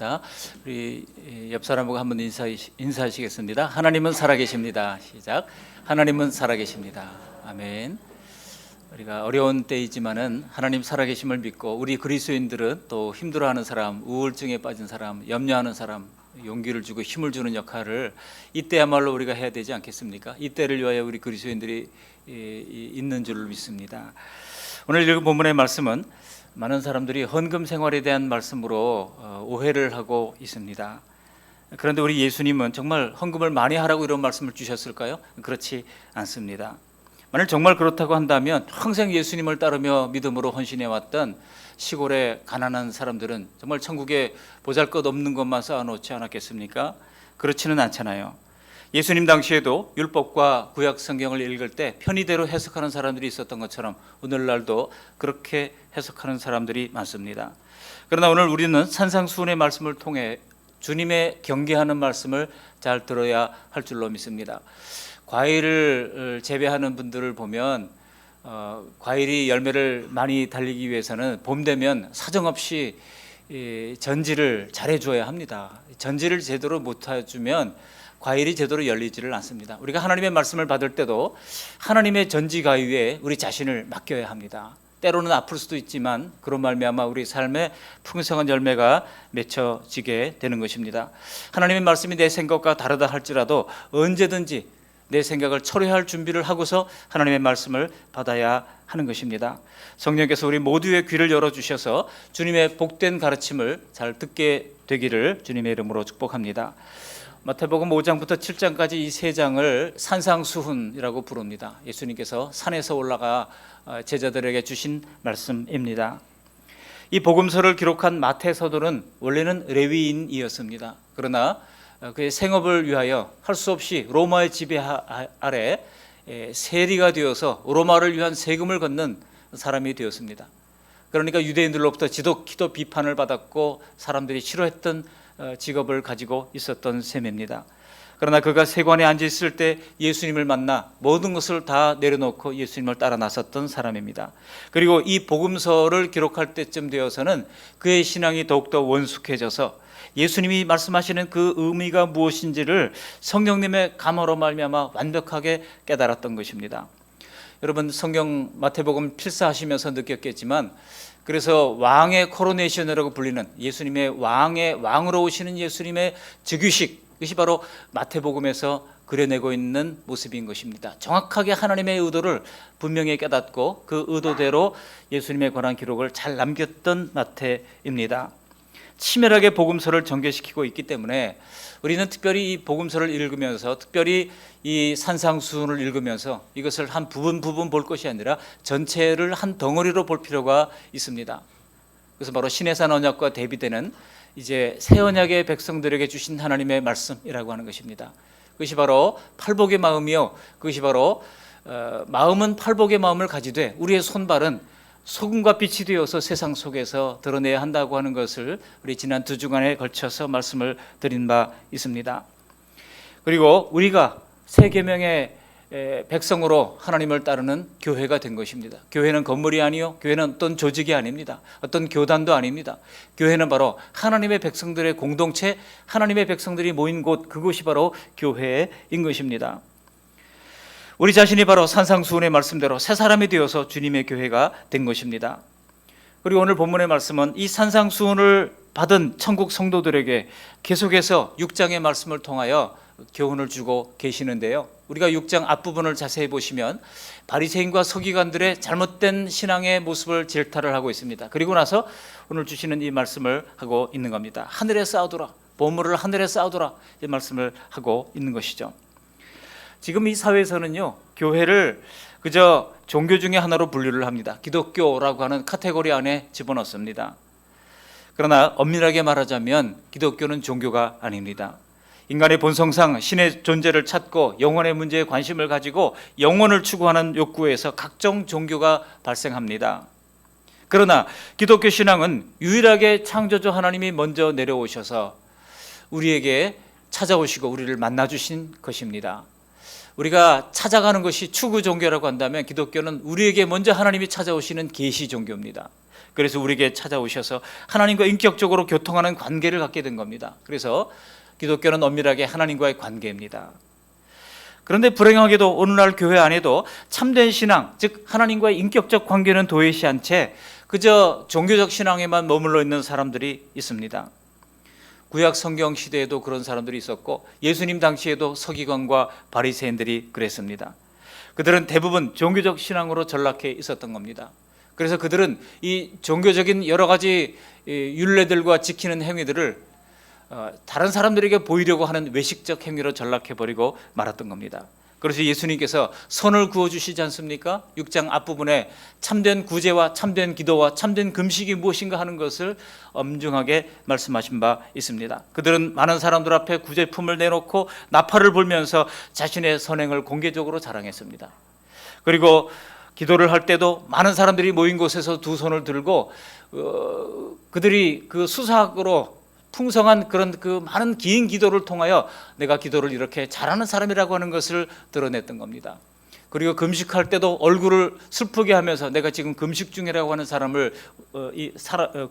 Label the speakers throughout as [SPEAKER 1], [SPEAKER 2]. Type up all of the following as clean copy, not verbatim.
[SPEAKER 1] 감사합니다. 우리 옆 사람하고 한번 인사하시겠습니다. 하나님은 살아계십니다. 시작. 하나님은 살아계십니다. 아멘. 우리가 어려운 때이지만은 하나님 살아계심을 믿고 우리 그리스도인들은 또 힘들어하는 사람, 우울증에 빠진 사람, 염려하는 사람 용기를 주고 힘을 주는 역할을 이때야말로 우리가 해야 되지 않겠습니까? 이때를 위하여 우리 그리스도인들이 있는 줄을 믿습니다. 오늘 읽은 본문의 말씀은 많은 사람들이 헌금 생활에 대한 말씀으로 오해를 하고 있습니다. 그런데 우리 예수님은 정말 헌금을 많이 하라고 이런 말씀을 주셨을까요? 그렇지 않습니다. 만일 정말 그렇다고 한다면 평생 예수님을 따르며 믿음으로 헌신해왔던 시골의 가난한 사람들은 정말 천국에 보잘것없는 것만 쌓아놓지 않았겠습니까? 그렇지는 않잖아요. 예수님 당시에도 율법과 구약 성경을 읽을 때 편의대로 해석하는 사람들이 있었던 것처럼 오늘날도 그렇게 해석하는 사람들이 많습니다. 그러나 오늘 우리는 산상수훈의 말씀을 통해 주님의 경계하는 말씀을 잘 들어야 할 줄로 믿습니다. 과일을 재배하는 분들을 보면 과일이 열매를 많이 달리기 위해서는 봄 되면 사정없이 전지를 잘해줘야 합니다. 전지를 제대로 못해주면 과일이 제대로 열리지를 않습니다. 우리가 하나님의 말씀을 받을 때도 하나님의 전지 가위에 우리 자신을 맡겨야 합니다. 때로는 아플 수도 있지만 그런 말미암아 우리 삶에 풍성한 열매가 맺혀지게 되는 것입니다. 하나님의 말씀이 내 생각과 다르다 할지라도 언제든지 내 생각을 철회할 준비를 하고서 하나님의 말씀을 받아야 하는 것입니다. 성령께서 우리 모두의 귀를 열어주셔서 주님의 복된 가르침을 잘 듣게 되기를 주님의 이름으로 축복합니다. 마태복음 5장부터 7장까지 이 세 장을 산상수훈이라고 부릅니다. 예수님께서 산에서 올라가 제자들에게 주신 말씀입니다. 이 복음서를 기록한 마태서도는 원래는 레위인이었습니다. 그러나 그의 생업을 위하여 할 수 없이 로마의 지배 아래 세리가 되어서 로마를 위한 세금을 걷는 사람이 되었습니다. 그러니까 유대인들로부터 지독히도 비판을 받았고 사람들이 싫어했던 직업을 가지고 있었던 셈입니다. 그러나 그가 세관에 앉아 있을 때 예수님을 만나 모든 것을 다 내려놓고 예수님을 따라 나섰던 사람입니다. 그리고 이 복음서를 기록할 때쯤 되어서는 그의 신앙이 더욱더 원숙해져서 예수님이 말씀하시는 그 의미가 무엇인지를 성령님의 감화로 말미암아 완벽하게 깨달았던 것입니다. 여러분 성경 마태복음 필사하시면서 느꼈겠지만 그래서 왕의 코로네이션이라고 불리는 예수님의 왕으로 오시는 예수님의 즉위식, 이것이 바로 마태복음에서 그려내고 있는 모습인 것입니다. 정확하게 하나님의 의도를 분명히 깨닫고 그 의도대로 예수님에 관한 기록을 잘 남겼던 마태입니다. 치밀하게 복음서를 전개시키고 있기 때문에 우리는 특별히 이 복음서를 읽으면서 특별히 이 산상수훈을 읽으면서 이것을 한 부분 볼 것이 아니라 전체를 한 덩어리로 볼 필요가 있습니다. 그래서 바로 신해산 언약과 대비되는 이제 새 언약의 백성들에게 주신 하나님의 말씀이라고 하는 것입니다. 그것이 바로 팔복의 마음이요, 그것이 바로 마음은 팔복의 마음을 가지되 우리의 손발은 소금과 빛이 되어서 세상 속에서 드러내야 한다고 하는 것을 우리 지난 2주간에 걸쳐서 말씀을 드린 바 있습니다. 그리고 우리가 새 계명의 백성으로 하나님을 따르는 교회가 된 것입니다. 교회는 건물이 아니요, 교회는 어떤 조직이 아닙니다. 어떤 교단도 아닙니다. 교회는 바로 하나님의 백성들의 공동체, 하나님의 백성들이 모인 곳, 그곳이 바로 교회인 것입니다. 우리 자신이 바로 산상수훈의 말씀대로 새 사람이 되어서 주님의 교회가 된 것입니다. 그리고 오늘 본문의 말씀은 이 산상수훈을 받은 천국 성도들에게 계속해서 6장의 말씀을 통하여 교훈을 주고 계시는데요. 우리가 6장 앞부분을 자세히 보시면 바리새인과 서기관들의 잘못된 신앙의 모습을 질타를 하고 있습니다. 그리고 나서 오늘 주시는 이 말씀을 하고 있는 겁니다. 하늘에 쌓아두라, 보물을 하늘에 쌓아두라, 이 말씀을 하고 있는 것이죠. 지금 이 사회에서는요, 교회를 그저 종교 중에 하나로 분류를 합니다. 기독교라고 하는 카테고리 안에 집어넣습니다. 그러나 엄밀하게 말하자면 기독교는 종교가 아닙니다. 인간의 본성상 신의 존재를 찾고 영혼의 문제에 관심을 가지고 영혼을 추구하는 욕구에서 각종 종교가 발생합니다. 그러나 기독교 신앙은 유일하게 창조주 하나님이 먼저 내려오셔서 우리에게 찾아오시고 우리를 만나주신 것입니다. 우리가 찾아가는 것이 추구 종교라고 한다면 기독교는 우리에게 먼저 하나님이 찾아오시는 계시 종교입니다. 그래서 우리에게 찾아오셔서 하나님과 인격적으로 교통하는 관계를 갖게 된 겁니다. 그래서 기독교는 엄밀하게 하나님과의 관계입니다. 그런데 불행하게도 오늘날 교회 안에도 참된 신앙, 즉 하나님과의 인격적 관계는 도외시한 채 그저 종교적 신앙에만 머물러 있는 사람들이 있습니다. 구약 성경 시대에도 그런 사람들이 있었고 예수님 당시에도 서기관과 바리새인들이 그랬습니다. 그들은 대부분 종교적 신앙으로 전락해 있었던 겁니다. 그래서 그들은 이 종교적인 여러 가지 율례들과 지키는 행위들을 다른 사람들에게 보이려고 하는 외식적 행위로 전락해버리고 말았던 겁니다. 그래서 예수님께서 선을 그어주시지 않습니까? 6장 앞부분에 참된 구제와 참된 기도와 참된 금식이 무엇인가 하는 것을 엄중하게 말씀하신 바 있습니다. 그들은 많은 사람들 앞에 구제품을 내놓고 나팔을 불면서 자신의 선행을 공개적으로 자랑했습니다. 그리고 기도를 할 때도 많은 사람들이 모인 곳에서 두 손을 들고 그들이 그 수사학으로 풍성한 그런 그 많은 긴 기도를 통하여 내가 기도를 이렇게 잘하는 사람이라고 하는 것을 드러냈던 겁니다. 그리고 금식할 때도 얼굴을 슬프게 하면서 내가 지금 금식 중이라고 하는 사람을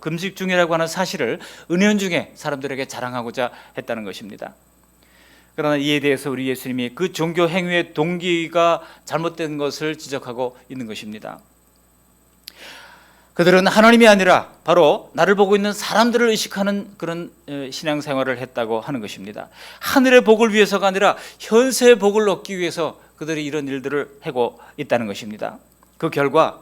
[SPEAKER 1] 금식 중이라고 하는 사실을 은연중에 사람들에게 자랑하고자 했다는 것입니다. 그러나 이에 대해서 우리 예수님이 그 종교 행위의 동기가 잘못된 것을 지적하고 있는 것입니다. 그들은 하나님이 아니라 바로 나를 보고 있는 사람들을 의식하는 그런 신앙생활을 했다고 하는 것입니다. 하늘의 복을 위해서가 아니라 현세의 복을 얻기 위해서 그들이 이런 일들을 하고 있다는 것입니다. 그 결과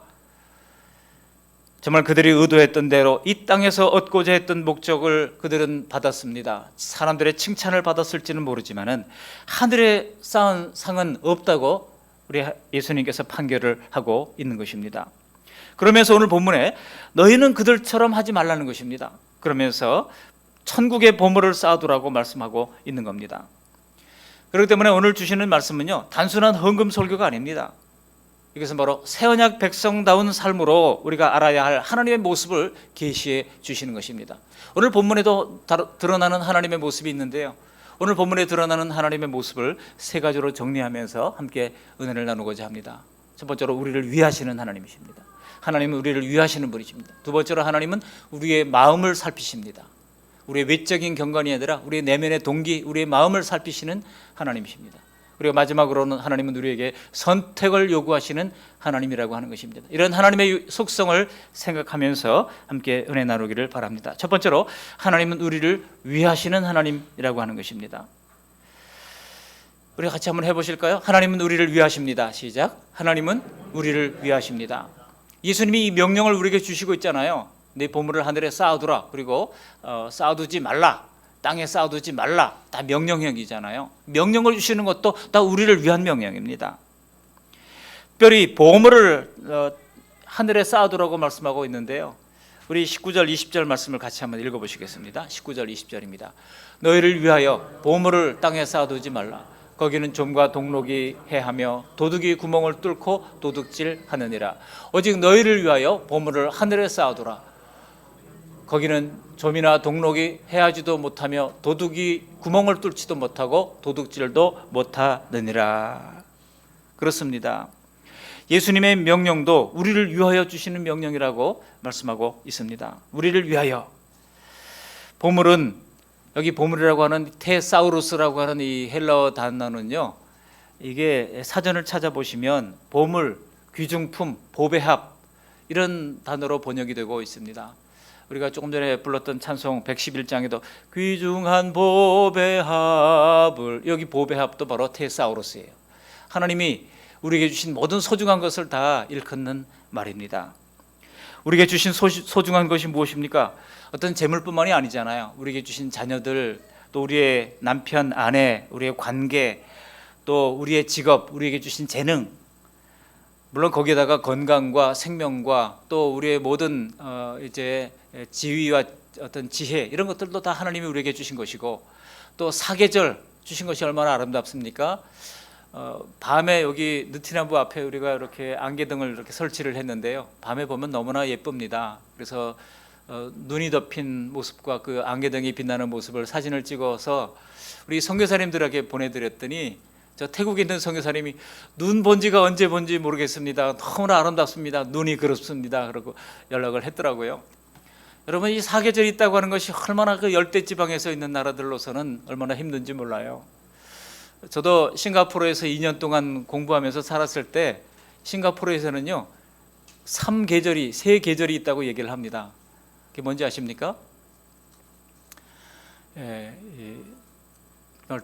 [SPEAKER 1] 정말 그들이 의도했던 대로 이 땅에서 얻고자 했던 목적을 그들은 받았습니다. 사람들의 칭찬을 받았을지는 모르지만은 하늘에 쌓은 상은 없다고 우리 예수님께서 판결을 하고 있는 것입니다. 그러면서 오늘 본문에 너희는 그들처럼 하지 말라는 것입니다. 그러면서 천국의 보물을 쌓아두라고 말씀하고 있는 겁니다. 그렇기 때문에 오늘 주시는 말씀은요, 단순한 헌금 설교가 아닙니다. 이것은 바로 새언약 백성다운 삶으로 우리가 알아야 할 하나님의 모습을 계시해 주시는 것입니다. 오늘 본문에도 드러나는 하나님의 모습이 있는데요, 오늘 본문에 드러나는 하나님의 모습을 세 가지로 정리하면서 함께 은혜를 나누고자 합니다. 첫 번째로 우리를 위하시는 하나님이십니다. 하나님은 우리를 위하시는 분이십니다. 두 번째로 하나님은 우리의 마음을 살피십니다. 우리의 외적인 경건이 아니라 우리의 내면의 동기, 우리의 마음을 살피시는 하나님이십니다. 그리고 마지막으로는 하나님은 우리에게 선택을 요구하시는 하나님이라고 하는 것입니다. 이런 하나님의 속성을 생각하면서 함께 은혜 나누기를 바랍니다. 첫 번째로 하나님은 우리를 위하시는 하나님이라고 하는 것입니다. 우리 같이 한번 해보실까요? 하나님은 우리를 위하십니다. 시작. 하나님은 우리를 위하십니다. 예수님이 이 명령을 우리에게 주시고 있잖아요. 네 보물을 하늘에 쌓아두라. 그리고 쌓아두지 말라. 땅에 쌓아두지 말라. 다 명령형이잖아요. 명령을 주시는 것도 다 우리를 위한 명령입니다. 특별히 보물을 하늘에 쌓아두라고 말씀하고 있는데요, 우리 19절 20절 말씀을 같이 한번 읽어보시겠습니다. 19절 20절입니다. 너희를 위하여 보물을 땅에 쌓아두지 말라. 거기는 좀과 동록이 해하며 도둑이 구멍을 뚫고 도둑질하느니라. 오직 너희를 위하여 보물을 하늘에 쌓아두라. 거기는 좀이나 동록이 해하지도 못하며 도둑이 구멍을 뚫지도 못하고 도둑질도 못하느니라. 그렇습니다. 예수님의 명령도 우리를 위하여 주시는 명령이라고 말씀하고 있습니다. 우리를 위하여. 보물은, 여기 보물이라고 하는 테사우루스라고 하는 이 헬라어 단어는요, 이게 사전을 찾아보시면 보물, 귀중품, 보배합 이런 단어로 번역이 되고 있습니다. 우리가 조금 전에 불렀던 찬송 111장에도 귀중한 보배합을, 여기 보배합도 바로 테사우루스예요. 하나님이 우리에게 주신 모든 소중한 것을 다 일컫는 말입니다. 우리에게 주신 소중한 것이 무엇입니까? 어떤 재물뿐만이 아니잖아요. 우리에게 주신 자녀들, 또 우리의 남편, 아내, 우리의 관계, 또 우리의 직업, 우리에게 주신 재능, 물론 거기에다가 건강과 생명과 또 우리의 모든 이제 지위와 어떤 지혜, 이런 것들도 다 하나님이 우리에게 주신 것이고, 또 사계절 주신 것이 얼마나 아름답습니까? 밤에 여기 느티나무 앞에 우리가 이렇게 안개등을 이렇게 설치를 했는데요, 밤에 보면 너무나 예쁩니다. 그래서 눈이 덮인 모습과 그 안개등이 빛나는 모습을 사진을 찍어서 우리 선교사님들에게 보내드렸더니 저 태국에 있는 선교사님이 눈 본지가 언제 본지 모르겠습니다. 너무나 아름답습니다. 눈이 그렇습니다. 그러고 연락을 했더라고요. 여러분, 이 사계절이 있다고 하는 것이 얼마나 그 열대 지방에서 있는 나라들로서는 얼마나 힘든지 몰라요. 저도 싱가포르에서 2년 동안 공부하면서 살았을 때 싱가포르에서는요 3계절이, 3계절이 있다고 얘기를 합니다. 그게 뭔지 아십니까?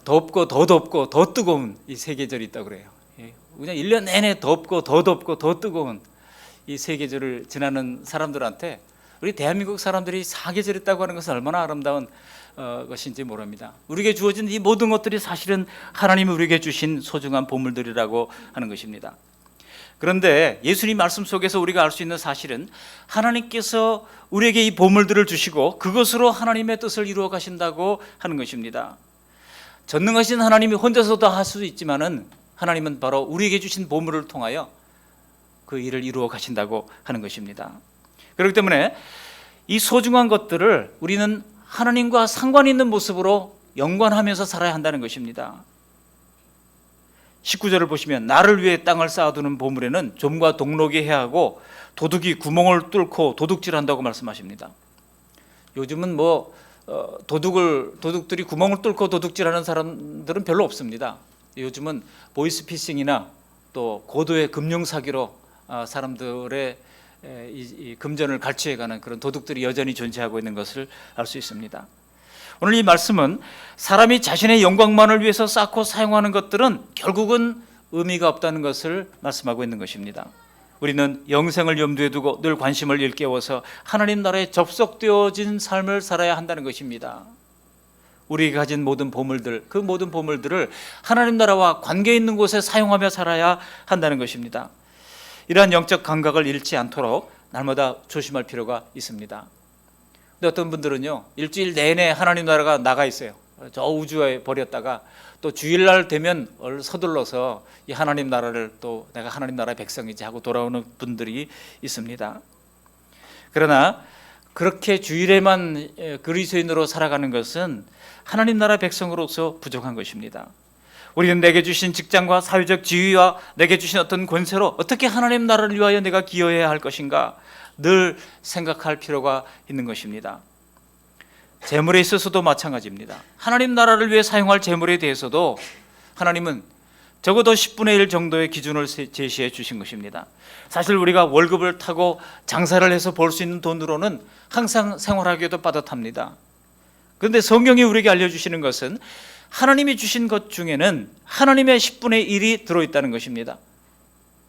[SPEAKER 1] 덥고 더 덥고 더 뜨거운 이 3계절이 있다고 그래요. 그냥 1년 내내 덥고 더 덥고 더 뜨거운 이 3계절을 지나는 사람들한테 우리 대한민국 사람들이 4계절 있다고 하는 것은 얼마나 아름다운 것인지 모릅니다. 우리에게 주어진 이 모든 것들이 사실은 하나님이 우리에게 주신 소중한 보물들이라고 하는 것입니다. 그런데 예수님 말씀 속에서 우리가 알 수 있는 사실은 하나님께서 우리에게 이 보물들을 주시고 그것으로 하나님의 뜻을 이루어 가신다고 하는 것입니다. 전능하신 하나님이 혼자서도 할 수 있지만은 하나님은 바로 우리에게 주신 보물을 통하여 그 일을 이루어 가신다고 하는 것입니다. 그렇기 때문에 이 소중한 것들을 우리는 하나님과 상관 있는 모습으로 연관하면서 살아야 한다는 것입니다. 19절을 보시면 나를 위해 땅을 쌓아두는 보물에는 좀과 동록이 해하고 도둑이 구멍을 뚫고 도둑질한다고 말씀하십니다. 요즘은 도둑들이 구멍을 뚫고 도둑질하는 사람들은 별로 없습니다. 요즘은 보이스피싱이나 또 고도의 금융 사기로 사람들의 이 금전을 갈취해가는 그런 도둑들이 여전히 존재하고 있는 것을 알 수 있습니다. 오늘 이 말씀은 사람이 자신의 영광만을 위해서 쌓고 사용하는 것들은 결국은 의미가 없다는 것을 말씀하고 있는 것입니다. 우리는 영생을 염두에 두고 늘 관심을 일깨워서 하나님 나라에 접속되어진 삶을 살아야 한다는 것입니다. 우리가 가진 모든 보물들, 그 모든 보물들을 하나님 나라와 관계 있는 곳에 사용하며 살아야 한다는 것입니다. 이러한 영적 감각을 잃지 않도록 날마다 조심할 필요가 있습니다. 근데 어떤 분들은요 일주일 내내 하나님 나라가 나가 있어요. 저 우주에 버렸다가 또 주일날 되면 서둘러서 이 하나님 나라를 또 내가 하나님 나라의 백성이지 하고 돌아오는 분들이 있습니다. 그러나 그렇게 주일에만 그리스도인으로 살아가는 것은 하나님 나라 백성으로서 부족한 것입니다. 우리는 내게 주신 직장과 사회적 지위와 내게 주신 어떤 권세로 어떻게 하나님 나라를 위하여 내가 기여해야 할 것인가 늘 생각할 필요가 있는 것입니다. 재물에 있어서도 마찬가지입니다. 하나님 나라를 위해 사용할 재물에 대해서도 하나님은 적어도 10분의 1 정도의 기준을 제시해 주신 것입니다. 사실 우리가 월급을 타고 장사를 해서 벌 수 있는 돈으로는 항상 생활하기에도 빠듯합니다. 그런데 성경이 우리에게 알려주시는 것은 하나님이 주신 것 중에는 하나님의 10분의 1이 들어있다는 것입니다.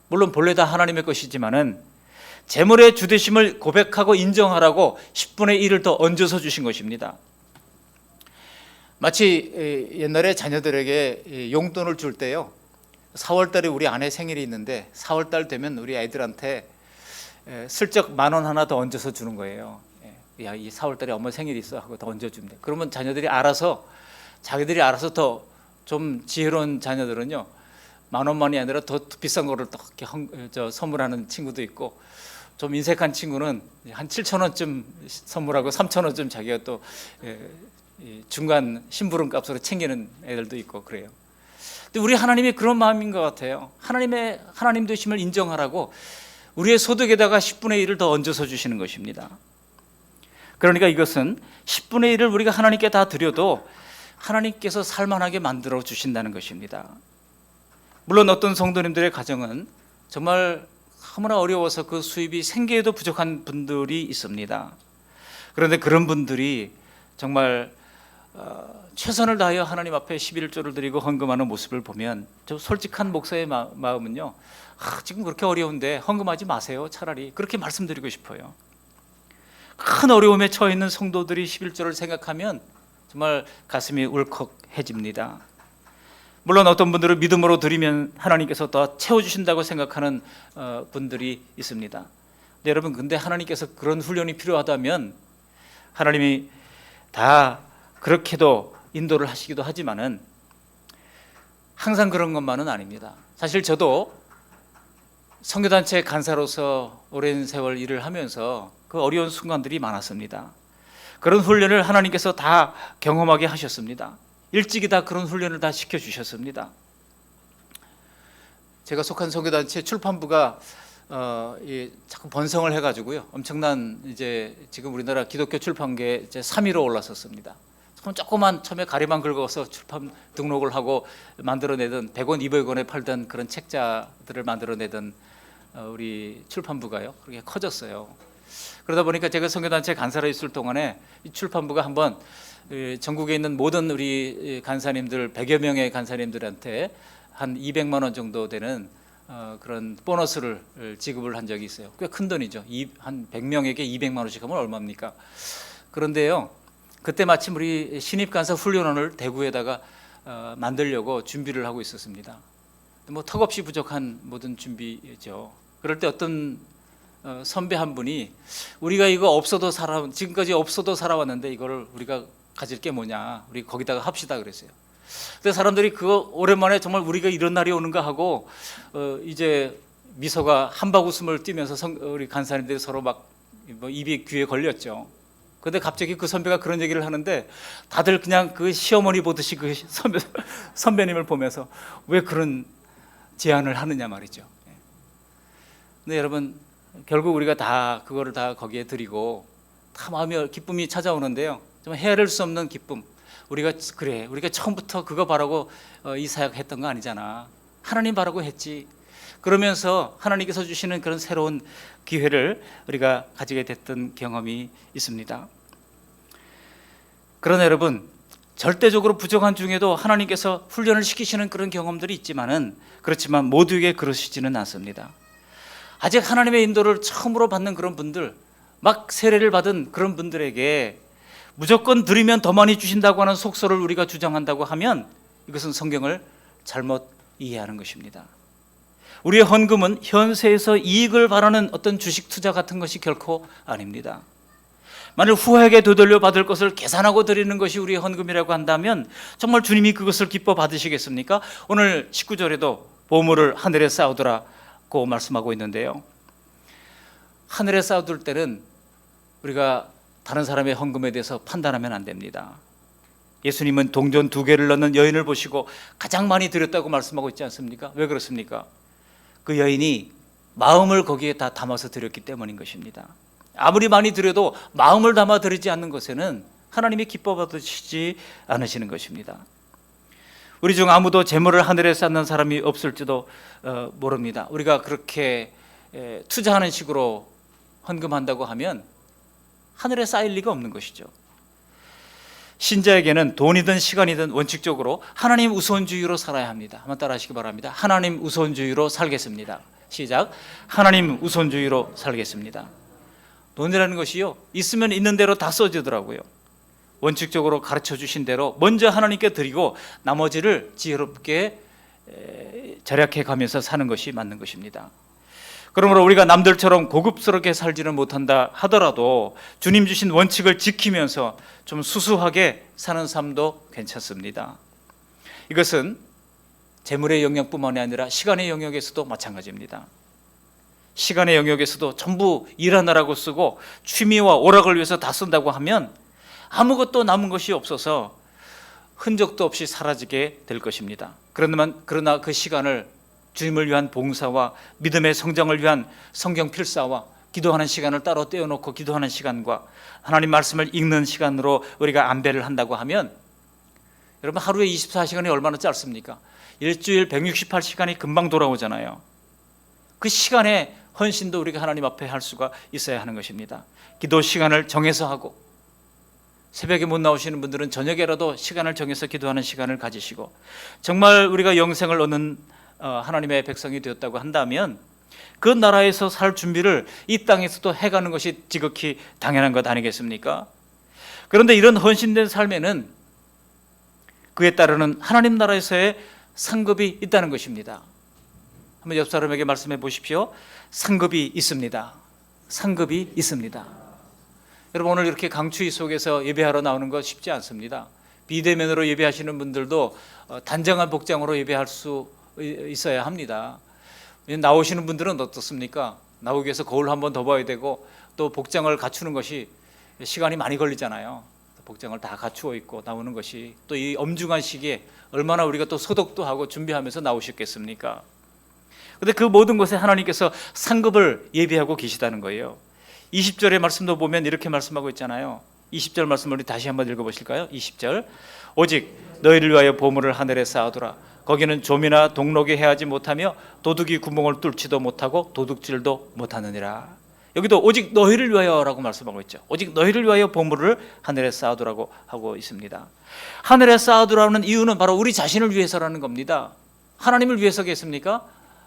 [SPEAKER 1] 물론 본래 다 하나님의 것이지만은 재물의 주되심을 고백하고 인정하라고 10분의 1을 더 얹어서 주신 것입니다. 마치 옛날에 자녀들에게 용돈을 줄 때요 4월달에 우리 아내 생일이 있는데 4월달 되면 우리 아이들한테 슬쩍 10,000원 하나 더 얹어서 주는 거예요. 야, 이 4월달에 엄마 생일이 있어 하고 더 얹어주면 돼. 그러면 자기들이 알아서 더 좀 지혜로운 자녀들은요 10,000원만이 아니라 더 비싼 거를 또 이렇게 선물하는 친구도 있고 좀 인색한 친구는 한 7,000원쯤 선물하고 3,000원쯤 자기가 또 중간 심부름값으로 챙기는 애들도 있고 그래요. 근데 우리 하나님이 그런 마음인 것 같아요. 하나님 되심을 인정하라고 우리의 소득에다가 10분의 1을 더 얹어서 주시는 것입니다. 그러니까 이것은 10분의 1을 우리가 하나님께 다 드려도 하나님께서 살만하게 만들어 주신다는 것입니다. 물론 어떤 성도님들의 가정은 정말 너무나 어려워서 그 수입이 생계에도 부족한 분들이 있습니다. 그런데 그런 분들이 정말 최선을 다하여 하나님 앞에 11조를 드리고 헌금하는 모습을 보면 저 솔직한 목사의 마음은요 지금 그렇게 어려운데 헌금하지 마세요. 차라리 그렇게 말씀드리고 싶어요. 큰 어려움에 처해 있는 성도들이 11조를 생각하면 정말 가슴이 울컥해집니다. 물론 어떤 분들은 믿음으로 드리면 하나님께서 더 채워주신다고 생각하는 분들이 있습니다. 근데 여러분 근데 하나님께서 그런 훈련이 필요하다면 하나님이 다 그렇게도 인도를 하시기도 하지만은 항상 그런 것만은 아닙니다. 사실 저도 선교단체 간사로서 오랜 세월 일을 하면서 그 어려운 순간들이 많았습니다. 그런 훈련을 하나님께서 다 경험하게 하셨습니다. 일찍이 다 그런 훈련을 다 시켜주셨습니다. 제가 속한 선교단체 출판부가 자꾸 번성을 해가지고요, 엄청난 이제 지금 우리나라 기독교 출판계 이제 3위로 올라섰습니다. 조그만 처음에 가리만 긁어서 출판 등록을 하고 만들어내던 100원, 200원에 팔던 그런 책자들을 만들어내던 우리 출판부가요, 그렇게 커졌어요. 그러다 보니까 제가 선교단체 간사로 있을 동안에 이 출판부가 한번 전국에 있는 모든 우리 간사님들 100여 명의 간사님들한테 한 200만 원 정도 되는 그런 보너스를 지급을 한 적이 있어요. 꽤 큰 돈이죠. 한 100명에게 200만 원씩 하면 얼마입니까? 그런데요, 그때 마침 우리 신입 간사 훈련원을 대구에다가 만들려고 준비를 하고 있었습니다. 뭐 턱없이 부족한 모든 준비죠. 그럴 때 어떤 선배 한 분이 우리가 이거 없어도 지금까지 없어도 살아왔는데 이거를 우리가 가질 게 뭐냐, 우리 거기다가 합시다 그랬어요. 근데 사람들이 그거 오랜만에 정말 우리가 이런 날이 오는가 하고 이제 미소가 한바구음을 띠면서 우리 간사님들이 서로 막 입이 귀에 걸렸죠. 근데 갑자기 그 선배가 그런 얘기를 하는데 다들 그냥 그 시어머니 보듯이 그 선배님을 보면서 왜 그런 제안을 하느냐 말이죠. 근데 여러분, 결국 우리가 다 그거를 다 거기에 드리고 다 마음에 기쁨이 찾아오는데요, 좀 헤아릴 수 없는 기쁨. 우리가 처음부터 그거 바라고 이 사역 했던 거 아니잖아, 하나님 바라고 했지. 그러면서 하나님께서 주시는 그런 새로운 기회를 우리가 가지게 됐던 경험이 있습니다. 그러나 여러분, 절대적으로 부족한 중에도 하나님께서 훈련을 시키시는 그런 경험들이 그렇지만 모두에게 그러시지는 않습니다. 아직 하나님의 인도를 처음으로 받는 그런 분들, 막 세례를 받은 그런 분들에게 무조건 드리면 더 많이 주신다고 하는 속설을 우리가 주장한다고 하면 이것은 성경을 잘못 이해하는 것입니다. 우리의 헌금은 현세에서 이익을 바라는 어떤 주식 투자 같은 것이 결코 아닙니다. 만일 후하게 되돌려 받을 것을 계산하고 드리는 것이 우리의 헌금이라고 한다면 정말 주님이 그것을 기뻐 받으시겠습니까? 오늘 19절에도 보물을 하늘에 쌓아두라고 말씀하고 있는데요, 하늘에 쌓아둘 때는 우리가 다른 사람의 헌금에 대해서 판단하면 안 됩니다. 예수님은 동전 2개를 넣는 여인을 보시고 가장 많이 드렸다고 말씀하고 있지 않습니까? 왜 그렇습니까? 그 여인이 마음을 거기에 다 담아서 드렸기 때문인 것입니다. 아무리 많이 드려도 마음을 담아 드리지 않는 것에는 하나님이 기뻐 받으시지 않으시는 것입니다. 우리 중 아무도 재물을 하늘에 쌓는 사람이 없을지도 모릅니다. 우리가 그렇게 투자하는 식으로 헌금한다고 하면 하늘에 쌓일 리가 없는 것이죠. 신자에게는 돈이든 시간이든 원칙적으로 하나님 우선주의로 살아야 합니다. 한번 따라 하시기 바랍니다. 하나님 우선주의로 살겠습니다. 시작. 하나님 우선주의로 살겠습니다. 돈이라는 것이요, 있으면 있는 대로 다 써지더라고요. 원칙적으로 가르쳐 주신 대로 먼저 하나님께 드리고 나머지를 지혜롭게 절약해 가면서 사는 것이 맞는 것입니다. 그러므로 우리가 남들처럼 고급스럽게 살지는 못한다 하더라도 주님 주신 원칙을 지키면서 좀 수수하게 사는 삶도 괜찮습니다. 이것은 재물의 영역뿐만이 아니라 시간의 영역에서도 마찬가지입니다. 시간의 영역에서도 전부 일하느라고 쓰고 취미와 오락을 위해서 다 쓴다고 하면 아무것도 남은 것이 없어서 흔적도 없이 사라지게 될 것입니다. 그러나 그 시간을 주님을 위한 봉사와 믿음의 성장을 위한 성경 필사와 기도하는 시간을 따로 떼어놓고 기도하는 시간과 하나님 말씀을 읽는 시간으로 우리가 안배를 한다고 하면, 여러분, 하루에 24시간이 얼마나 짧습니까? 일주일 168시간이 금방 돌아오잖아요. 그 시간에 헌신도 우리가 하나님 앞에 할 수가 있어야 하는 것입니다. 기도 시간을 정해서 하고, 새벽에 못 나오시는 분들은 저녁에라도 시간을 정해서 기도하는 시간을 가지시고, 정말 우리가 영생을 얻는 하나님의 백성이 되었다고 한다면 그 나라에서 살 준비를 이 땅에서도 해가는 것이 지극히 당연한 것 아니겠습니까? 그런데 이런 헌신된 삶에는 그에 따르는 하나님 나라에서의 상급이 있다는 것입니다. 한번 옆 사람에게 말씀해 보십시오. 상급이 있습니다. 상급이 있습니다. 여러분, 오늘 이렇게 강추위 속에서 예배하러 나오는 거 쉽지 않습니다. 비대면으로 예배하시는 분들도 단정한 복장으로 예배할 수 있어야 합니다. 나오시는 분들은 어떻습니까? 나오기 위해서 거울 한 번 더 봐야 되고 또 복장을 갖추는 것이 시간이 많이 걸리잖아요. 복장을 다 갖추어 있고 나오는 것이 또 이 엄중한 시기에 얼마나 우리가 또 소독도 하고 준비하면서 나오셨겠습니까? 근데 그 모든 것에 하나님께서 상급을 예비하고 계시다는 거예요. 20절의 말씀도 보면 이렇게 말씀하고 있잖아요. 20절 말씀을 우리 다시 한번 읽어보실까요? 20절, 오직 너희를 위하여 보물을 하늘에 쌓아두라. 거기는 좀이나 동록이 해하지 못하며 도둑이 구멍을 뚫지도 못하고 도둑질도 못하느니라. 여기도 오직 너희를 위하여라고 말씀하고 있죠. 오직 너희를 위하여 보물을 하늘에 쌓아두라고 하고 있습니다. 하늘에 쌓아두라는 이유는 바로 우리 자신을 위해서라는 겁니다. 하나님을 위해서겠습니까?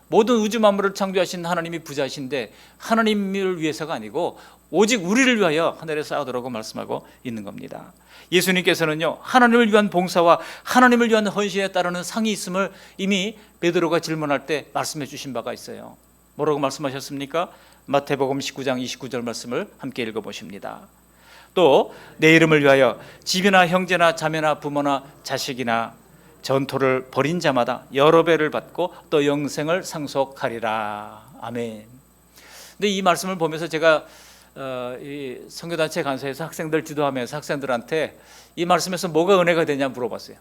[SPEAKER 1] 모든 우주 만물을 창조하신 하나님이 부자신데 하나님을 위해서가 아니고 오직 우리를 위하여 하늘에 쌓아두라고 말씀하고 있는 겁니다. 예수님께서는요, 하나님을 위한 봉사와 하나님을 위한 헌신에 따르는 상이 있음을 이미 베드로가 질문할 때 말씀해 주신 바가 있어요. 뭐라고 말씀하셨습니까? 마태복음 19장 29절 말씀을 함께 읽어보십니다. 또 내 이름을 위하여 집이나 형제나 자매나 부모나 자식이나 전토를 벌인 자마다 여러 배를 받고 또 영생을 상속하리라. 아멘. 근데 이 말씀을 보면서 제가 이 선교단체 간사에서 학생들 지도하면서 학생들한테 이 말씀에서 뭐가 은혜가 되냐 물어봤어요.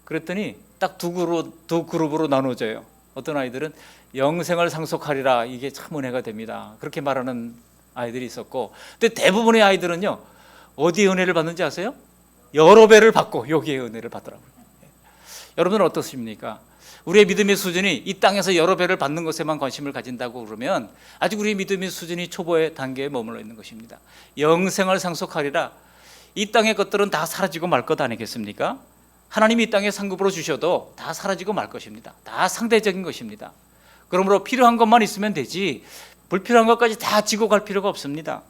[SPEAKER 1] 그랬더니 딱 두 그룹으로 나눠져요. 어떤 아이들은 영생을 상속하리라, 이게 참 은혜가 됩니다, 그렇게 말하는 아이들이 있었고, 근데 대부분의 아이들은요, 어디에 은혜를 받는지 아세요? 여러 배를 받고 여기에 은혜를 받더라고요. 여러분은 어떻습니까? 우리의 믿음의 수준이 이 땅에서 여러 배를 받는 것에만 관심을 가진다고 그러면 아직 우리의 믿음의 수준이 초보의 단계에 머물러 있는 것입니다. 영생을 상속하리라, 이 땅의 것들은 다 사라지고 말 것 아니겠습니까? 하나님이 이 땅에 상급으로 주셔도 다 사라지고 말 것입니다. 다 상대적인 것입니다. 그러므로 필요한 것만 있으면 되지 불필요한 것까지 다 지고 갈 필요가 없습니다.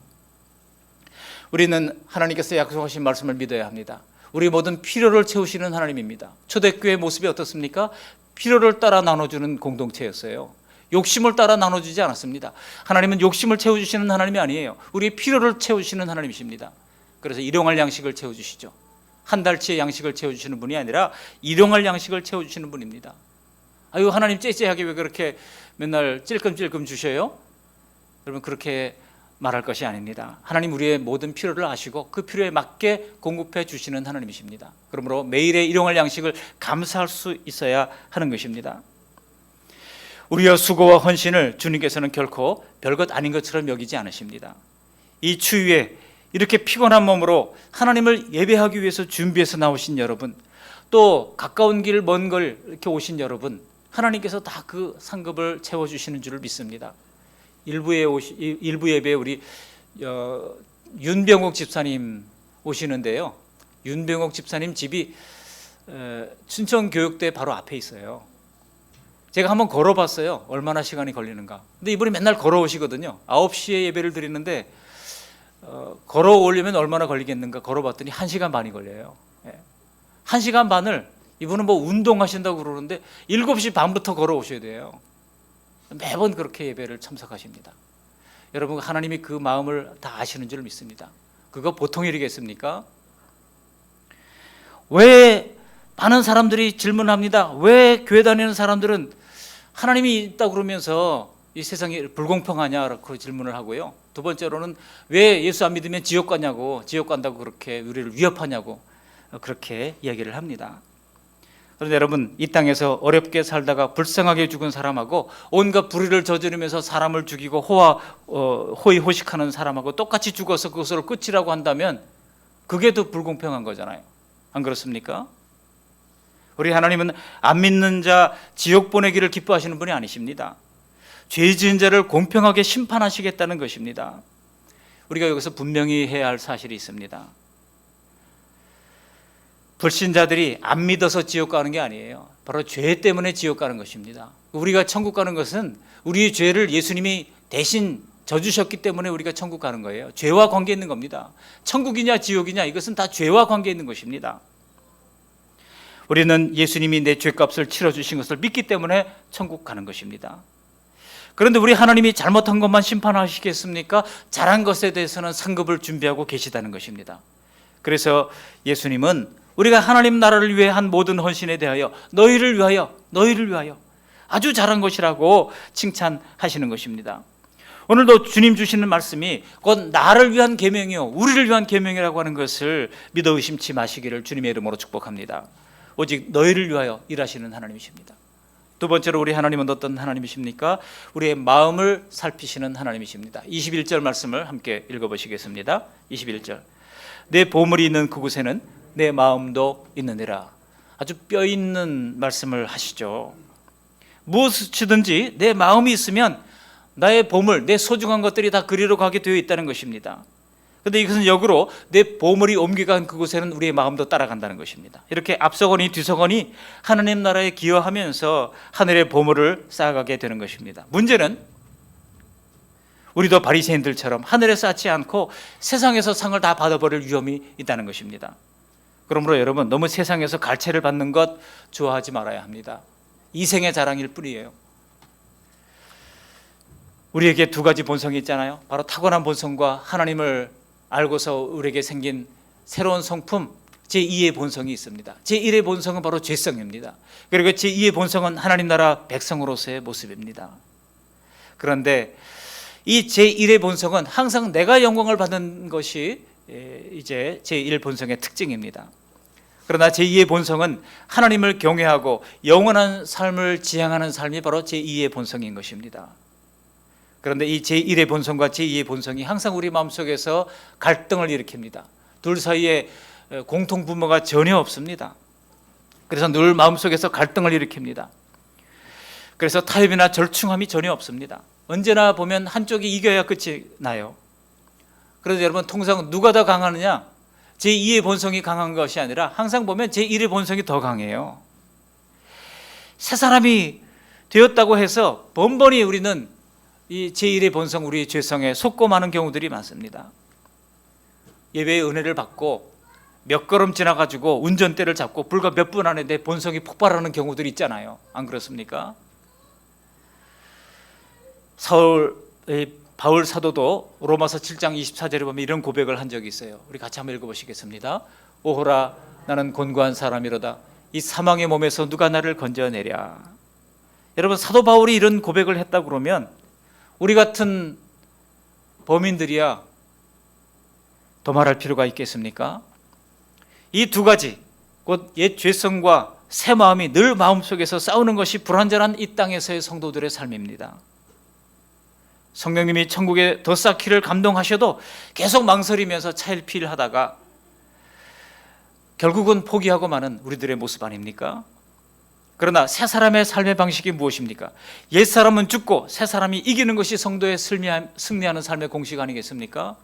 [SPEAKER 1] 우리는 하나님께서 약속하신 말씀을 믿어야 합니다. 우리 모든 필요를 채우시는 하나님입니다. 초대교회의 모습이 어떻습니까? 필요를 따라 나눠주는 공동체였어요. 욕심을 따라 나눠주지 않았습니다. 하나님은 욕심을 채워주시는 하나님이 아니에요. 우리의 필요를 채우시는 하나님이십니다. 그래서 일용할 양식을 채워주시죠. 한 달치의 양식을 채워주시는 분이 아니라 일용할 양식을 채워주시는 분입니다. 아유, 하나님 째째하게 왜 그렇게 맨날 찔끔찔끔 주셔요? 여러분, 그렇게 말할 것이 아닙니다. 하나님 우리의 모든 필요를 아시고 그 필요에 맞게 공급해 주시는 하나님이십니다. 그러므로 매일의 일용할 양식을 감사할 수 있어야 하는 것입니다. 우리의 수고와 헌신을 주님께서는 결코 별것 아닌 것처럼 여기지 않으십니다. 이 추위에 이렇게 피곤한 몸으로 하나님을 예배하기 위해서 준비해서 나오신 여러분, 또 가까운 길 먼 걸 이렇게 오신 여러분, 하나님께서 다 그 상급을 채워주시는 줄을 믿습니다. 일부 예배에 우리 윤병옥 집사님 오시는데요, 윤병옥 집사님 집이 춘천교육대 바로 앞에 있어요. 제가 한번 걸어봤어요. 얼마나 시간이 걸리는가. 근데 이분이 맨날 걸어오시거든요. 9시에 예배를 드리는데 걸어오려면 얼마나 걸리겠는가 걸어봤더니 1시간 반이 걸려요. 1시간 반을 이분은 뭐 운동하신다고 그러는데 7시 반부터 걸어오셔야 돼요. 매번 그렇게 예배를 참석하십니다. 여러분, 하나님이 그 마음을 다 아시는 줄 믿습니다. 그거 보통 일이겠습니까? 왜 많은 사람들이 질문합니다. 왜 교회 다니는 사람들은 하나님이 있다고 그러면서 이 세상이 불공평하냐고 질문을 하고요. 두 번째로는 왜 예수 안 믿으면 지옥 가냐고, 지옥 간다고 그렇게 우리를 위협하냐고 그렇게 이야기를 합니다. 그런데 여러분, 이 땅에서 어렵게 살다가 불쌍하게 죽은 사람하고 온갖 불의를 저지르면서 사람을 죽이고 호의호식하는 사람하고 똑같이 죽어서 그것을 끝이라고 한다면 그게 더 불공평한 거잖아요. 안 그렇습니까? 우리 하나님은 안 믿는 자 지옥 보내기를 기뻐하시는 분이 아니십니다. 죄 지은 자를 공평하게 심판하시겠다는 것입니다. 우리가 여기서 분명히 해야 할 사실이 있습니다. 불신자들이 안 믿어서 지옥 가는 게 아니에요. 바로 죄 때문에 지옥 가는 것입니다. 우리가 천국 가는 것은 우리의 죄를 예수님이 대신 져주셨기 때문에 우리가 천국 가는 거예요. 죄와 관계 있는 겁니다. 천국이냐 지옥이냐, 이것은 다 죄와 관계 있는 것입니다. 우리는 예수님이 내 죄값을 치러주신 것을 믿기 때문에 천국 가는 것입니다. 그런데 우리 하나님이 잘못한 것만 심판하시겠습니까? 잘한 것에 대해서는 상급을 준비하고 계시다는 것입니다. 그래서 예수님은 우리가 하나님 나라를 위해 한 모든 헌신에 대하여 너희를 위하여 아주 잘한 것이라고 칭찬하시는 것입니다. 오늘도 주님 주시는 말씀이 곧 나를 위한 계명이요 우리를 위한 계명이라고 하는 것을 믿어 의심치 마시기를 주님의 이름으로 축복합니다. 오직 너희를 위하여 일하시는 하나님이십니다. 두 번째로 우리 하나님은 어떤 하나님이십니까? 우리의 마음을 살피시는 하나님이십니다. 21절 말씀을 함께 읽어보시겠습니다. 21절. 내 보물이 있는 그곳에는 내 마음도 있느니라. 아주 뼈 있는 말씀을 하시죠. 무엇이든지 내 마음이 있으면 나의 보물, 내 소중한 것들이 다 그리로 가게 되어 있다는 것입니다. 그런데 이것은 역으로 내 보물이 옮겨간 그곳에는 우리의 마음도 따라간다는 것입니다. 이렇게 앞서거니 뒤서거니 하나님 나라에 기여하면서 하늘의 보물을 쌓아가게 되는 것입니다. 문제는 우리도 바리새인들처럼 하늘에 쌓지 않고 세상에서 상을 다 받아버릴 위험이 있다는 것입니다. 그러므로 여러분, 너무 세상에서 갈채를 받는 것 좋아하지 말아야 합니다. 이생의 자랑일 뿐이에요. 우리에게 두 가지 본성이 있잖아요. 바로 타고난 본성과 하나님을 알고서 우리에게 생긴 새로운 성품, 제2의 본성이 있습니다. 제1의 본성은 바로 죄성입니다. 그리고 제2의 본성은 하나님 나라 백성으로서의 모습입니다. 그런데 이 제1의 본성은 항상 내가 영광을 받는 것이 이제 제1 본성의 특징입니다. 그러나 제2의 본성은 하나님을 경외하고 영원한 삶을 지향하는 삶이 바로 제2의 본성인 것입니다. 그런데 이 제1의 본성과 제2의 본성이 항상 우리 마음속에서 갈등을 일으킵니다. 둘 사이에 공통분모가 전혀 없습니다. 그래서 늘 마음속에서 갈등을 일으킵니다. 그래서 타협이나 절충함이 전혀 없습니다. 언제나 보면 한쪽이 이겨야 끝이 나요. 그래서 여러분, 통상 누가 더 강하느냐? 제2의 본성이 강한 것이 아니라 항상 보면 제1의 본성이 더 강해요. 새 사람이 되었다고 해서 번번이 우리는 이 제1의 본성, 우리의 죄성에 속고 마는 경우들이 많습니다. 예배의 은혜를 받고 몇 걸음 지나가지고 운전대를 잡고 불과 몇 분 안에 내 본성이 폭발하는 경우들이 있잖아요. 안 그렇습니까? 바울 사도도 로마서 7장 24절에 보면 이런 고백을 한 적이 있어요. 우리 같이 한번 읽어보시겠습니다. 오호라, 나는 곤고한 사람이로다. 이 사망의 몸에서 누가 나를 건져내랴. 여러분, 사도 바울이 이런 고백을 했다 그러면 우리 같은 범인들이야 더 말할 필요가 있겠습니까? 이 두 가지, 곧 옛 죄성과 새 마음이 늘 마음속에서 싸우는 것이 불완전한 이 땅에서의 성도들의 삶입니다. 성령님이 천국에 더 쌓기를 감동하셔도 계속 망설이면서 차일피일하다가 결국은 포기하고 마는 우리들의 모습 아닙니까? 그러나 새 사람의 삶의 방식이 무엇입니까? 옛 사람은 죽고 새 사람이 이기는 것이 성도의 승리하는 삶의 공식 아니겠습니까?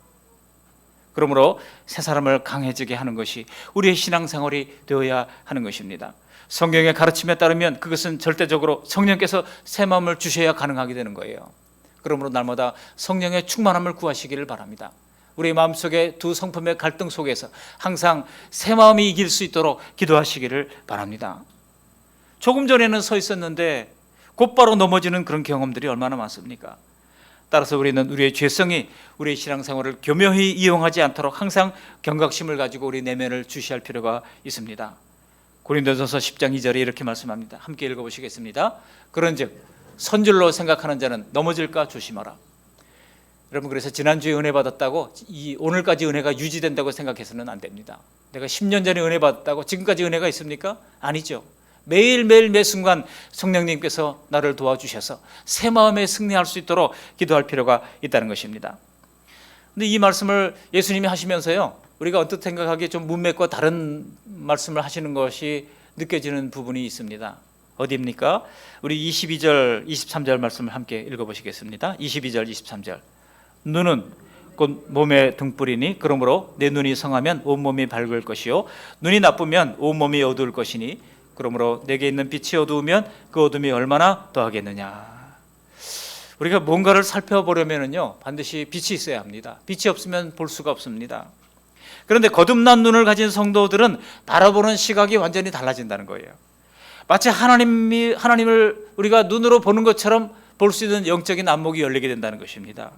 [SPEAKER 1] 그러므로 새 사람을 강해지게 하는 것이 우리의 신앙생활이 되어야 하는 것입니다. 성경의 가르침에 따르면 그것은 절대적으로 성령께서 새 마음을 주셔야 가능하게 되는 거예요. 그러므로 날마다 성령의 충만함을 구하시기를 바랍니다. 우리 마음속에 두 성품의 갈등 속에서 항상 새 마음이 이길 수 있도록 기도하시기를 바랍니다. 조금 전에는 서 있었는데 곧바로 넘어지는 그런 경험들이 얼마나 많습니까? 따라서 우리는 우리의 죄성이 우리의 신앙생활을 교묘히 이용하지 않도록 항상 경각심을 가지고 우리 내면을 주시할 필요가 있습니다. 고린도전서 10장 2절에 이렇게 말씀합니다. 함께 읽어보시겠습니다. 그런즉 선줄로 생각하는 자는 넘어질까 조심하라. 여러분, 그래서 지난주에 은혜 받았다고 오늘까지 은혜가 유지된다고 생각해서는 안 됩니다. 내가 10년 전에 은혜 받았다고 지금까지 은혜가 있습니까? 아니죠. 매일매일 매 순간 성령님께서 나를 도와주셔서 새 마음에 승리할 수 있도록 기도할 필요가 있다는 것입니다. 그런데 이 말씀을 예수님이 하시면서요, 우리가 언뜻 생각하기에 좀 문맥과 다른 말씀을 하시는 것이 느껴지는 부분이 있습니다. 어디입니까? 우리 22절, 23절 말씀을 함께 읽어보시겠습니다. 22절, 23절. 눈은 곧 몸의 등불이니 그러므로 내 눈이 성하면 온몸이 밝을 것이요 눈이 나쁘면 온몸이 어두울 것이니 그러므로 내게 있는 빛이 어두우면 그 어둠이 얼마나 더하겠느냐. 우리가 뭔가를 살펴보려면요 반드시 빛이 있어야 합니다. 빛이 없으면 볼 수가 없습니다. 그런데 거듭난 눈을 가진 성도들은 바라보는 시각이 완전히 달라진다는 거예요. 마치 하나님을 우리가 눈으로 보는 것처럼 볼 수 있는 영적인 안목이 열리게 된다는 것입니다.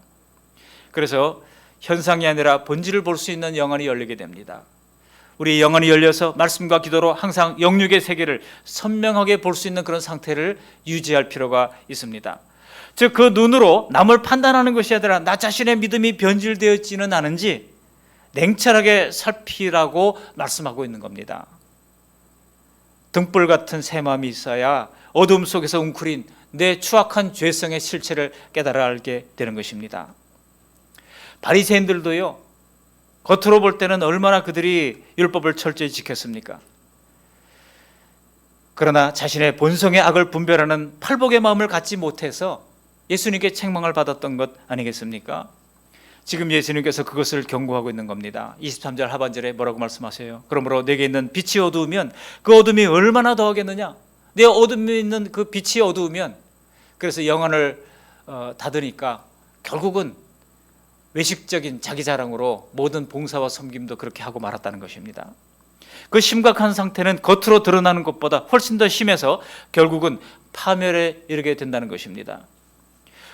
[SPEAKER 1] 그래서 현상이 아니라 본질을 볼 수 있는 영안이 열리게 됩니다. 우리 영안이 열려서 말씀과 기도로 항상 영육의 세계를 선명하게 볼 수 있는 그런 상태를 유지할 필요가 있습니다. 즉 그 눈으로 남을 판단하는 것이 아니라 나 자신의 믿음이 변질되어지는 않은지 냉철하게 살피라고 말씀하고 있는 겁니다. 등불 같은 새 마음이 있어야 어둠 속에서 웅크린 내 추악한 죄성의 실체를 깨달아 알게 되는 것입니다. 바리새인들도요, 겉으로 볼 때는 얼마나 그들이 율법을 철저히 지켰습니까? 그러나 자신의 본성의 악을 분별하는 팔복의 마음을 갖지 못해서 예수님께 책망을 받았던 것 아니겠습니까? 지금 예수님께서 그것을 경고하고 있는 겁니다. 23절 하반절에 뭐라고 말씀하세요? 그러므로 내게 있는 빛이 어두우면 그 어둠이 얼마나 더하겠느냐? 내 어둠에 있는 그 빛이 어두우면, 그래서 영안을 닫으니까 결국은 외식적인 자기 자랑으로 모든 봉사와 섬김도 그렇게 하고 말았다는 것입니다. 그 심각한 상태는 겉으로 드러나는 것보다 훨씬 더 심해서 결국은 파멸에 이르게 된다는 것입니다.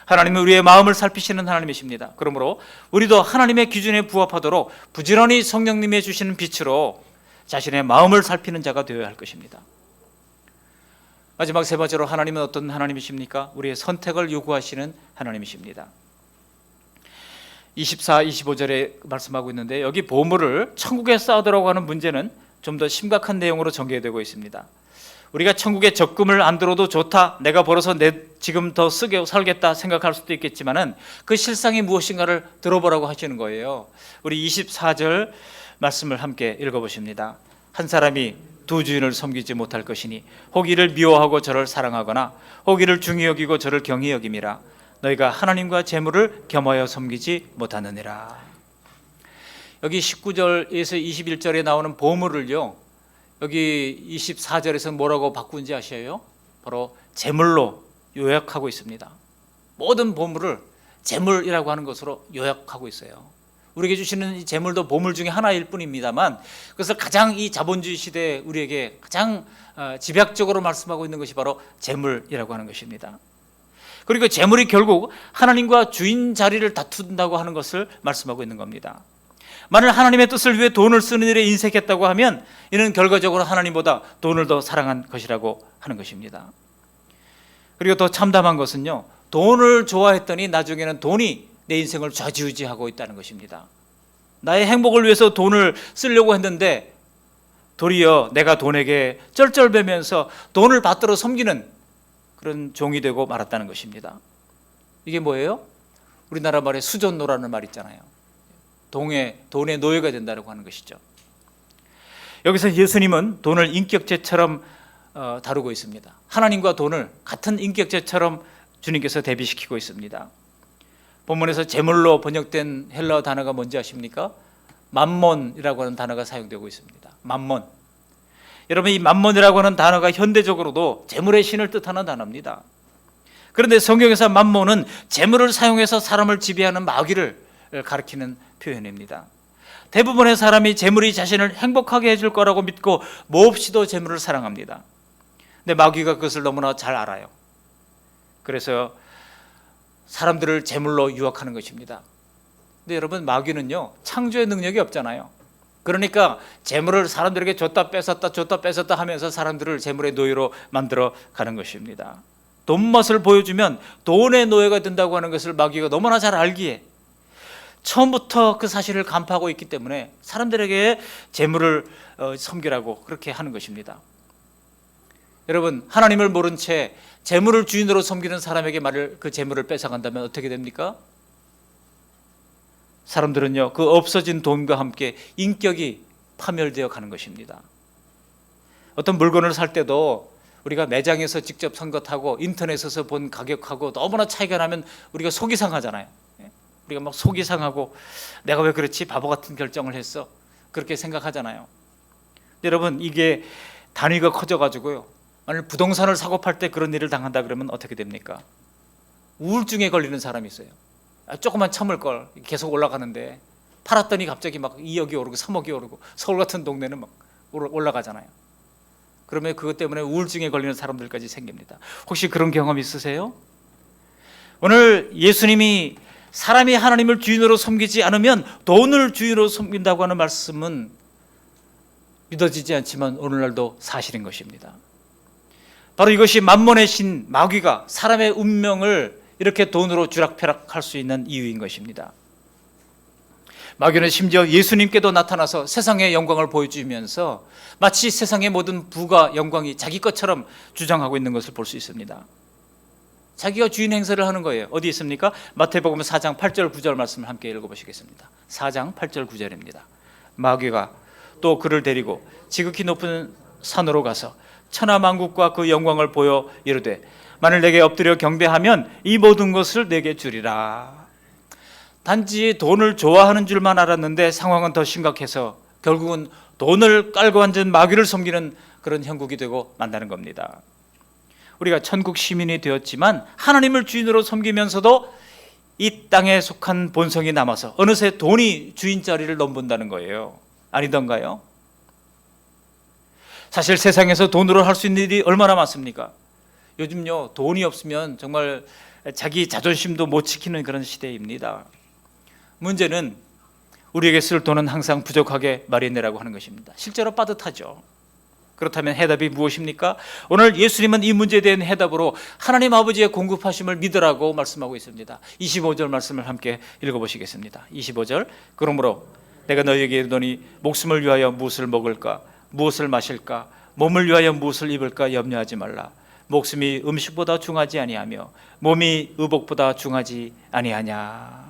[SPEAKER 1] 하나님은 우리의 마음을 살피시는 하나님이십니다. 그러므로 우리도 하나님의 기준에 부합하도록 부지런히 성령님이 주시는 빛으로 자신의 마음을 살피는 자가 되어야 할 것입니다. 마지막 세 번째로, 하나님은 어떤 하나님이십니까? 우리의 선택을 요구하시는 하나님이십니다. 24, 25절에 말씀하고 있는데, 여기 보물을 천국에 쌓으라고 하는 문제는 좀 더 심각한 내용으로 전개되고 있습니다. 우리가 천국에 적금을 안 들어도 좋다, 내가 벌어서 지금 더 쓰게 살겠다 생각할 수도 있겠지만은 그 실상이 무엇인가를 들어보라고 하시는 거예요. 우리 24절 말씀을 함께 읽어보십니다. 한 사람이 두 주인을 섬기지 못할 것이니 혹 이를 미워하고 저를 사랑하거나 혹 이를 중히 여기고 저를 경히 여김이라. 너희가 하나님과 재물을 겸하여 섬기지 못하느니라. 여기 19절에서 21절에 나오는 보물을요, 여기 24절에서 뭐라고 바꾼지 아셔요? 바로 재물로 요약하고 있습니다. 모든 보물을 재물이라고 하는 것으로 요약하고 있어요. 우리에게 주시는 이 재물도 보물 중에 하나일 뿐입니다만, 그것을 가장 이 자본주의 시대에 우리에게 가장 집약적으로 말씀하고 있는 것이 바로 재물이라고 하는 것입니다. 그리고 재물이 결국 하나님과 주인 자리를 다툰다고 하는 것을 말씀하고 있는 겁니다. 만일 하나님의 뜻을 위해 돈을 쓰는 일에 인색했다고 하면 이는 결과적으로 하나님보다 돈을 더 사랑한 것이라고 하는 것입니다. 그리고 더 참담한 것은요, 돈을 좋아했더니 나중에는 돈이 내 인생을 좌지우지하고 있다는 것입니다. 나의 행복을 위해서 돈을 쓰려고 했는데 도리어 내가 돈에게 쩔쩔매면서 돈을 받들어 섬기는 그런 종이 되고 말았다는 것입니다. 이게 뭐예요? 우리나라 말에 수존노라는 말 있잖아요. 돈의 노예가 된다고 하는 것이죠. 여기서 예수님은 돈을 인격체처럼 다루고 있습니다. 하나님과 돈을 같은 인격체처럼 주님께서 대비시키고 있습니다. 본문에서 재물로 번역된 헬라어 단어가 뭔지 아십니까? 맘몬이라고 하는 단어가 사용되고 있습니다. 맘몬. 여러분, 이 맘몬이라고 하는 단어가 현대적으로도 재물의 신을 뜻하는 단어입니다. 그런데 성경에서 맘몬은 재물을 사용해서 사람을 지배하는 마귀를 가리키는 표현입니다. 대부분의 사람이 재물이 자신을 행복하게 해줄 거라고 믿고 몹시도 재물을 사랑합니다. 근데 마귀가 그것을 너무나 잘 알아요. 그래서 사람들을 재물로 유혹하는 것입니다. 근데 여러분, 마귀는요, 창조의 능력이 없잖아요. 그러니까 재물을 사람들에게 줬다 뺏었다 하면서 사람들을 재물의 노예로 만들어 가는 것입니다. 돈 맛을 보여주면 돈의 노예가 된다고 하는 것을 마귀가 너무나 잘 알기에 처음부터 그 사실을 간파하고 있기 때문에 사람들에게 재물을 섬기라고 그렇게 하는 것입니다. 여러분, 하나님을 모른 채 재물을 주인으로 섬기는 사람에게 그 재물을 뺏어간다면 어떻게 됩니까? 사람들은요, 그 없어진 돈과 함께 인격이 파멸되어 가는 것입니다. 어떤 물건을 살 때도 우리가 매장에서 직접 선 것하고 인터넷에서 본 가격하고 너무나 차이가 나면 우리가 속이 상하잖아요. 우리가 막 속이 상하고 내가 왜 그렇지, 바보 같은 결정을 했어, 그렇게 생각하잖아요. 여러분, 이게 단위가 커져가지고요, 만일 부동산을 사고 팔 때 그런 일을 당한다 그러면 어떻게 됩니까? 우울증에 걸리는 사람이 있어요. 조금만 참을 걸, 계속 올라가는데 팔았더니 갑자기 막 2억이 오르고 3억이 오르고 서울 같은 동네는 막 올라가잖아요. 그러면 그것 때문에 우울증에 걸리는 사람들까지 생깁니다. 혹시 그런 경험 있으세요? 오늘 예수님이 사람이 하나님을 주인으로 섬기지 않으면 돈을 주인으로 섬긴다고 하는 말씀은 믿어지지 않지만 오늘날도 사실인 것입니다. 바로 이것이 맘몬의 신 마귀가 사람의 운명을 이렇게 돈으로 쥐락펴락할 수 있는 이유인 것입니다. 마귀는 심지어 예수님께도 나타나서 세상의 영광을 보여주면서 마치 세상의 모든 부가 영광이 자기 것처럼 주장하고 있는 것을 볼 수 있습니다. 자기가 주인 행세를 하는 거예요. 어디 있습니까? 마태복음 4장 8절 9절 말씀을 함께 읽어보시겠습니다. 4장 8절 9절입니다. 마귀가 또 그를 데리고 지극히 높은 산으로 가서 천하만국과 그 영광을 보여 이르되 만일 내게 엎드려 경배하면 이 모든 것을 내게 주리라. 단지 돈을 좋아하는 줄만 알았는데 상황은 더 심각해서 결국은 돈을 깔고 앉은 마귀를 섬기는 그런 형국이 되고 만다는 겁니다. 우리가 천국 시민이 되었지만 하나님을 주인으로 섬기면서도 이 땅에 속한 본성이 남아서 어느새 돈이 주인 자리를 넘본다는 거예요. 아니던가요? 사실 세상에서 돈으로 할 수 있는 일이 얼마나 많습니까? 요즘요, 돈이 없으면 정말 자기 자존심도 못 지키는 그런 시대입니다. 문제는 우리에게 쓸 돈은 항상 부족하게 마련이라고 하는 것입니다. 실제로 빠듯하죠. 그렇다면 해답이 무엇입니까? 오늘 예수님은 이 문제에 대한 해답으로 하나님 아버지의 공급하심을 믿으라고 말씀하고 있습니다. 25절 말씀을 함께 읽어보시겠습니다. 25절, 그러므로 내가 너희에게 이르노니 목숨을 위하여 무엇을 먹을까 무엇을 마실까 몸을 위하여 무엇을 입을까 염려하지 말라. 목숨이 음식보다 중하지 아니하며 몸이 의복보다 중하지 아니하냐.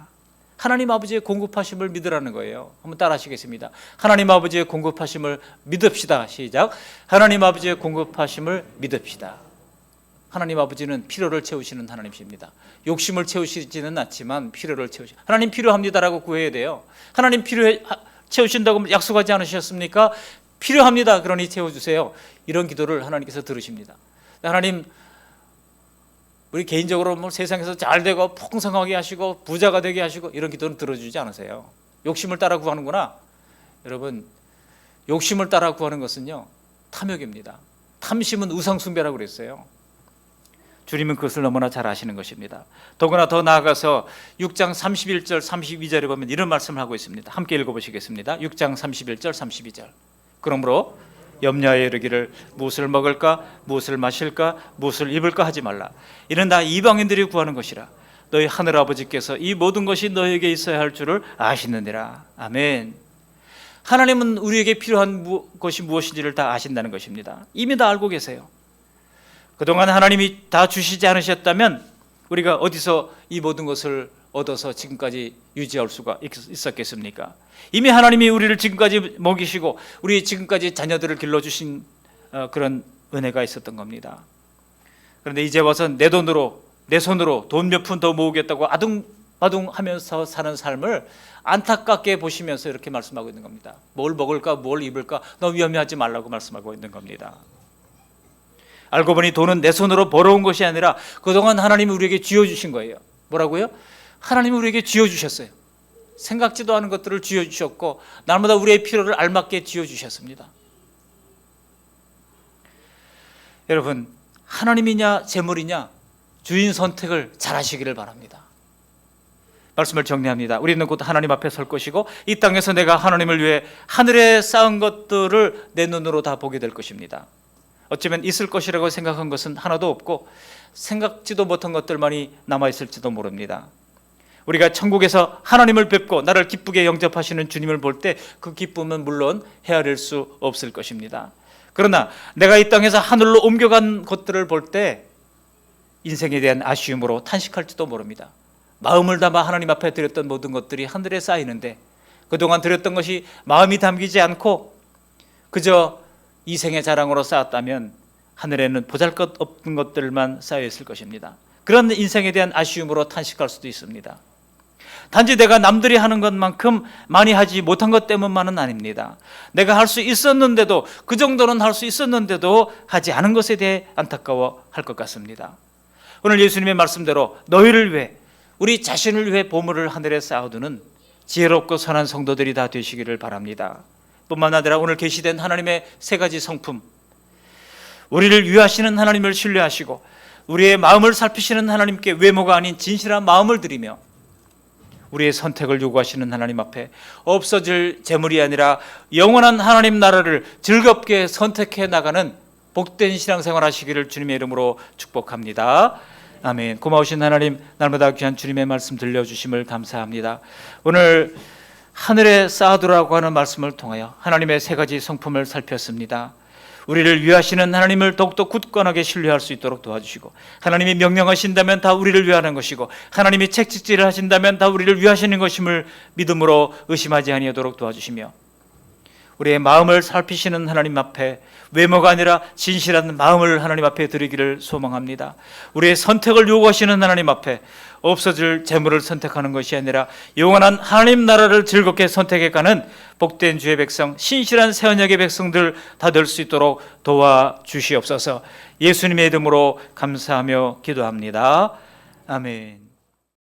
[SPEAKER 1] 하나님 아버지의 공급하심을 믿으라는 거예요. 한번 따라 하시겠습니다. 하나님 아버지의 공급하심을 믿읍시다. 시작. 하나님 아버지의 공급하심을 믿읍시다. 하나님 아버지는 필요를 채우시는 하나님이십니다. 욕심을 채우시지는 않지만 필요를 채우시. 하나님 필요합니다라고 구해야 돼요. 하나님 채우신다고 약속하지 않으셨습니까? 필요합니다. 그러니 채워주세요. 이런 기도를 하나님께서 들으십니다. 하나님, 우리 개인적으로 뭐 세상에서 잘 되고 풍성하게 하시고 부자가 되게 하시고 이런 기도는 들어주지 않으세요. 욕심을 따라 구하는구나. 여러분, 욕심을 따라 구하는 것은요, 탐욕입니다. 탐심은 우상숭배라고 그랬어요. 주님은 그것을 너무나 잘 아시는 것입니다. 더구나 더 나아가서 6장 31절 32절에 보면 이런 말씀을 하고 있습니다. 함께 읽어보시겠습니다. 6장 31절 32절. 그러므로 염려하여 이르기를 무엇을 먹을까 무엇을 마실까 무엇을 입을까 하지 말라. 이는 다 이방인들이 구하는 것이라. 너희 하늘 아버지께서 이 모든 것이 너희에게 있어야 할 줄을 아시느니라. 아멘. 하나님은 우리에게 필요한 것이 무엇인지를 다 아신다는 것입니다. 이미 다 알고 계세요. 그동안 하나님이 다 주시지 않으셨다면 우리가 어디서 이 모든 것을 얻어서 지금까지 유지할 수가 있었겠습니까? 이미 하나님이 우리를 지금까지 먹이시고 우리 지금까지 자녀들을 길러주신 그런 은혜가 있었던 겁니다. 그런데 이제 와서 내 돈으로 내 손으로 돈 몇 푼 더 모으겠다고 아둥바둥하면서 사는 삶을 안타깝게 보시면서 이렇게 말씀하고 있는 겁니다. 뭘 먹을까 뭘 입을까 너 위험해하지 말라고 말씀하고 있는 겁니다. 알고 보니 돈은 내 손으로 벌어온 것이 아니라 그동안 하나님이 우리에게 쥐어주신 거예요. 뭐라고요? 하나님이 우리에게 쥐어주셨어요. 생각지도 않은 것들을 쥐어주셨고 날마다 우리의 필요를 알맞게 쥐어주셨습니다. 여러분, 하나님이냐 재물이냐 주인 선택을 잘 하시기를 바랍니다. 말씀을 정리합니다. 우리는 곧 하나님 앞에 설 것이고 이 땅에서 내가 하나님을 위해 하늘에 쌓은 것들을 내 눈으로 다 보게 될 것입니다. 어쩌면 있을 것이라고 생각한 것은 하나도 없고 생각지도 못한 것들만이 남아있을지도 모릅니다. 우리가 천국에서 하나님을 뵙고 나를 기쁘게 영접하시는 주님을 볼 때 그 기쁨은 물론 헤아릴 수 없을 것입니다. 그러나 내가 이 땅에서 하늘로 옮겨간 것들을 볼 때 인생에 대한 아쉬움으로 탄식할지도 모릅니다. 마음을 담아 하나님 앞에 드렸던 모든 것들이 하늘에 쌓이는데 그동안 드렸던 것이 마음이 담기지 않고 그저 이생의 자랑으로 쌓았다면 하늘에는 보잘것없는 것들만 쌓여있을 것입니다. 그런 인생에 대한 아쉬움으로 탄식할 수도 있습니다. 단지 내가 남들이 하는 것만큼 많이 하지 못한 것 때문만은 아닙니다. 내가 할 수 있었는데도 그 정도는 할 수 있었는데도 하지 않은 것에 대해 안타까워할 것 같습니다. 오늘 예수님의 말씀대로 너희를 위해 우리 자신을 위해 보물을 하늘에 쌓아두는 지혜롭고 선한 성도들이 다 되시기를 바랍니다. 뿐만 아니라 오늘 계시된 하나님의 세 가지 성품, 우리를 위하시는 하나님을 신뢰하시고 우리의 마음을 살피시는 하나님께 외모가 아닌 진실한 마음을 드리며 우리의 선택을 요구하시는 하나님 앞에 없어질 재물이 아니라 영원한 하나님 나라를 즐겁게 선택해 나가는 복된 신앙생활 하시기를 주님의 이름으로 축복합니다. 아멘. 고마우신 하나님, 날마다 귀한 주님의 말씀 들려주심을 감사합니다. 오늘 하늘에 쌓아두라고 하는 말씀을 통하여 하나님의 세 가지 성품을 살폈습니다. 우리를 위하시는 하나님을 더욱더 굳건하게 신뢰할 수 있도록 도와주시고, 하나님이 명령하신다면 다 우리를 위하는 것이고, 하나님이 책찍질을 하신다면 다 우리를 위하시는 것임을 믿음으로 의심하지 아니하도록 도와주시며, 우리의 마음을 살피시는 하나님 앞에 외모가 아니라 진실한 마음을 하나님 앞에 드리기를 소망합니다. 우리의 선택을 요구하시는 하나님 앞에 없어질 재물을 선택하는 것이 아니라 영원한 하나님 나라를 즐겁게 선택해가는 복된 주의 백성, 신실한 새 언약의 백성들 다 될 수 있도록 도와주시옵소서. 예수님의 이름으로 감사하며 기도합니다. 아멘.